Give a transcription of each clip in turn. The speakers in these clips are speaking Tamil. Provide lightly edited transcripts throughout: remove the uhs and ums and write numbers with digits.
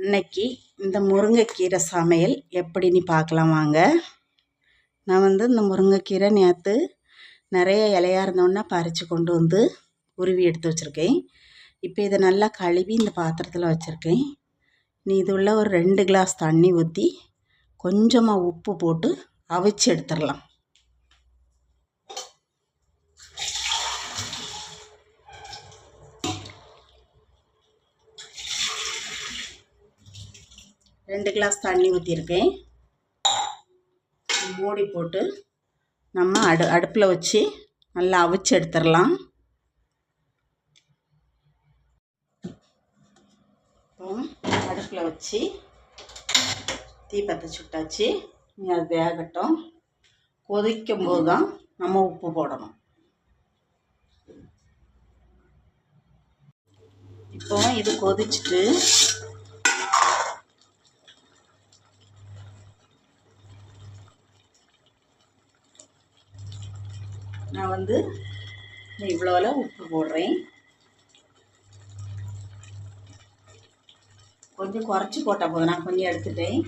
இன்னைக்கு இந்த முருங்கைக்கீரை சமையல் எப்படின்னு பார்க்கலாம் வாங்க. நான் இந்த முருங்கைக்கீரை நேற்று நிறைய இலையாக இருந்தோன்னா பறித்து கொண்டு வந்து உருவி எடுத்து வச்சுருக்கேன். இப்போ இதை நல்லா கழுவி இந்த பாத்திரத்தில் வச்சுருக்கேன். நீ இது உள்ள ஒரு 2 கிளாஸ் தண்ணி ஊற்றி கொஞ்சமாக உப்பு போட்டு அவிச்சு எடுத்துடலாம். ரெண்டு கிளாஸ் தண்ணி ஊற்றிருக்கேன். மூடி போட்டு நம்ம அடுப்பில் வச்சு நல்லா அவிச்சு எடுத்துடலாம். அடுப்பில் வச்சு தீ பற்ற சுட்டாச்சு. அது வேகட்டும். கொதிக்கும் போது தான் நம்ம உப்பு போடணும். இப்போ இது கொதிச்சுட்டு நான் இவ்வளோல உப்பு போடுறேன். கொஞ்சம் குறைச்சி போட்டால் போதும். நான் கொஞ்சம் எடுத்துட்டேன்.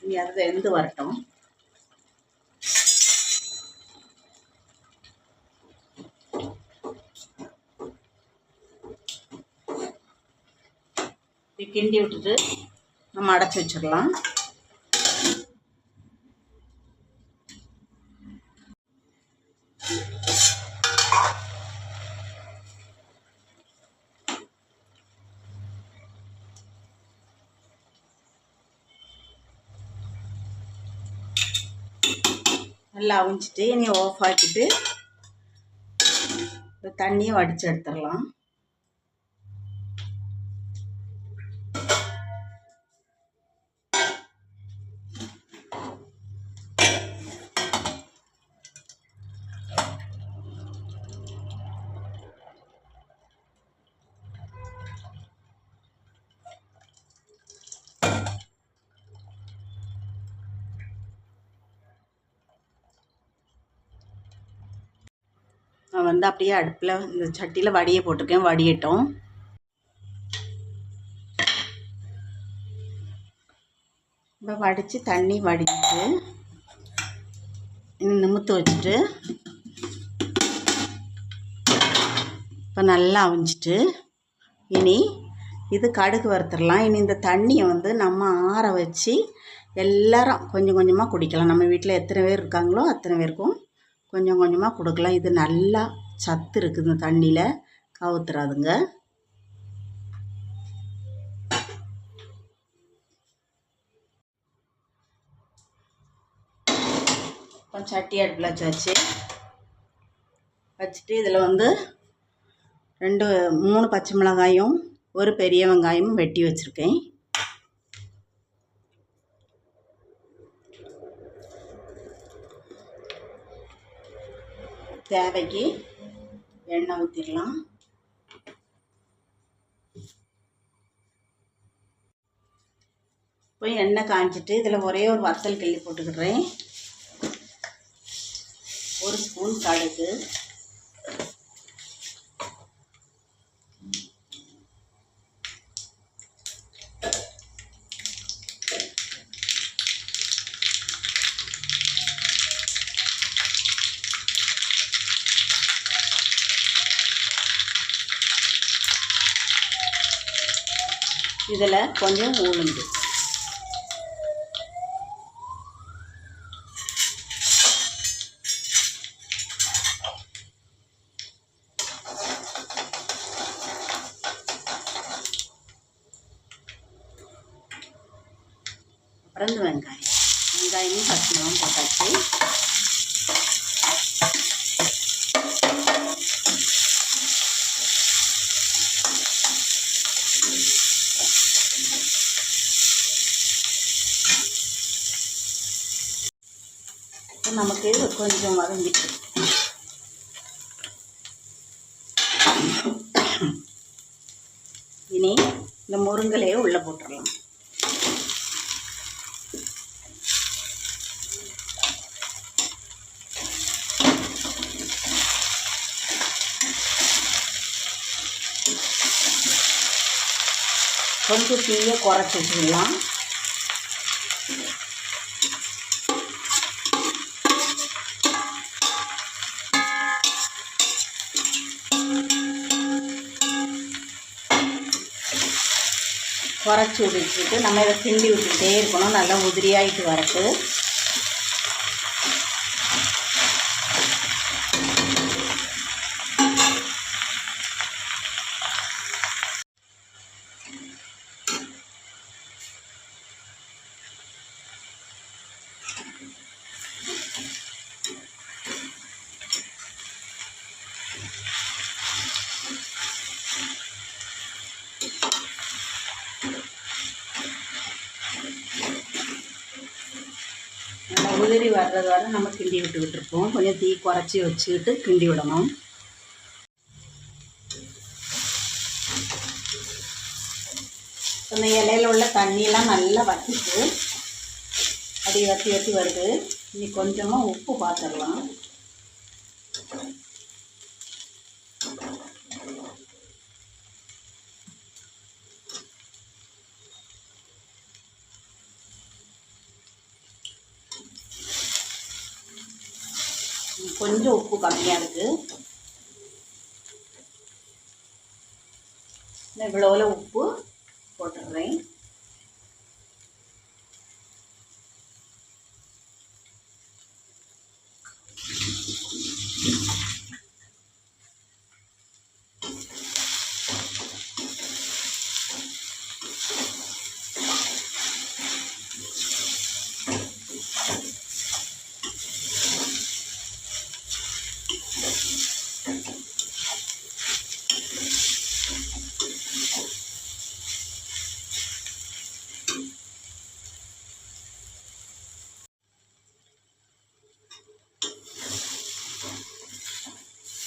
இனி அது வெந்து வரட்டும். கிண்டி விட்டுட்டு நம்ம அடைச்சி வச்சிடலாம். நல்லா அவிஞ்சிட்டு இனி ஆஃப் ஆக்கிட்டு தண்ணியை வடித்து எடுத்துடலாம். நான் அப்படியே அடுப்பில் இந்த சட்டியில் வடியை போட்டிருக்கேன். வடியட்டும். இப்போ வடித்து தண்ணி வடித்து நிமித்து வச்சுட்டு இப்போ நல்லா அவிஞ்சிட்டு இனி இது கடுகு வறுத்துடலாம். இனி இந்த தண்ணியை நம்ம ஆற வச்சு எல்லாரும் கொஞ்சம் கொஞ்சமாக குடிக்கலாம். நம்ம வீட்டில் எத்தனை பேர் இருக்காங்களோ அத்தனை பேருக்கும் கொஞ்சம் கொஞ்சமாக கொடுக்கலாம். இது நல்லா சத்து இருக்குது இந்த தண்ணியில், கவுத்துறாதுங்க. இப்போ சட்டி அடுப்பில் வச்சுட்டு இதில் 3 பச்சை மிளகாயும் ஒரு பெரிய வெங்காயமும் வெட்டி வச்சுருக்கேன். தேவைக்கு எண்ணெய் ஊற்றிடலாம். போய் எண்ணெய் காய்ச்சிட்டு இதில் ஒரே ஒரு வத்தல் கிள்ளி போட்டுக்கிறேன். 1 ஸ்பூன் கடுகு, இதில் கொஞ்சம் உளுந்து, அப்புறம் வெங்காயமும் பச்சை மிளகாயும் போட்டாச்சு. நமக்கு கொஞ்சம் வதங்கிட்டு இனி இந்த முருங்கலையை உள்ளே போட்டுடலாம். கொஞ்சம் தீயை குறைச்சி வச்சுக்கலாம். குறைச்சி விட்டுட்டு நம்ம இதை கிண்டி விட்டுக்கிட்டே இருக்கணும். நல்லா உதிரியாகிட்டு வரட்டு. நல்லா உதிரி வர்றது வரை நம்ம கிண்டி விட்டுக்கிட்டு இருப்போம். கொஞ்சம் தீ குறைச்சி வச்சுக்கிட்டு கிண்டி விடணும். இந்த இலையில் உள்ள தண்ணியெல்லாம் நல்லா வற்றிட்டு அப்படி வற்றி வற்றி வருது. இனி கொஞ்சமாக உப்பு பார்த்துடலாம். கொஞ்சம் உப்பு கம்மியாக இருக்குது. இவ்வளோவில் உப்பு போட்டுடுறேன்.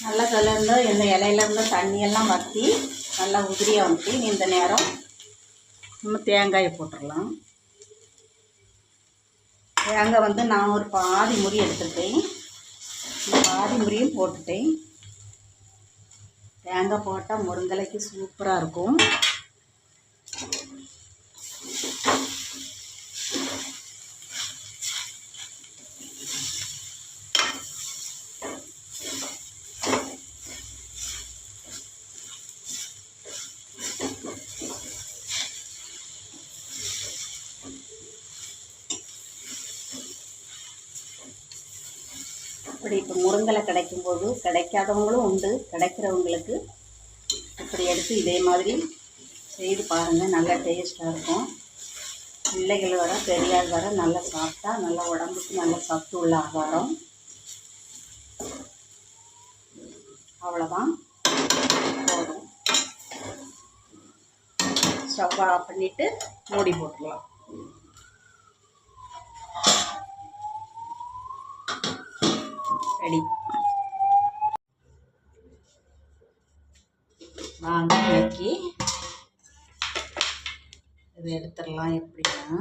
நல்லா கலர்ந்து இந்த இலையிலேருந்து தண்ணியெல்லாம் வற்றி நல்லா உதிரியாக வந்துட்டு இந்த நேரம் நம்ம தேங்காயை போட்டுடலாம். தேங்காய் வந்து நான் ஒரு பாதி முறி எடுத்துட்டேன். இந்த பாதி முறியும் போட்டுட்டேன். தேங்காய் போட்டால் முருங்கலைக்கு சூப்பராக இருக்கும். இப்படி இப்போ முருங்கலை கிடைக்கும்போது கிடைக்காதவங்களும் உண்டு. கிடைக்கிறவங்களுக்கு இப்படி எடுத்து இதே மாதிரி செய்து பாருங்கள். நல்லா டேஸ்ட்டாக இருக்கும். பிள்ளைகள் வர பெரியார் வர நல்லா சாப்பிட்டா நல்லா உடம்புக்கு நல்ல சத்து உள்ள ஆகாரம். அவ்வளோதான், போதும். ஸ்டவ் ஆஃப் பண்ணிவிட்டு மூடி போட்டுடலாம். ரெடி. வாங்க இன்னைக்கு இதை எடுத்துடலாம். எப்படின்னா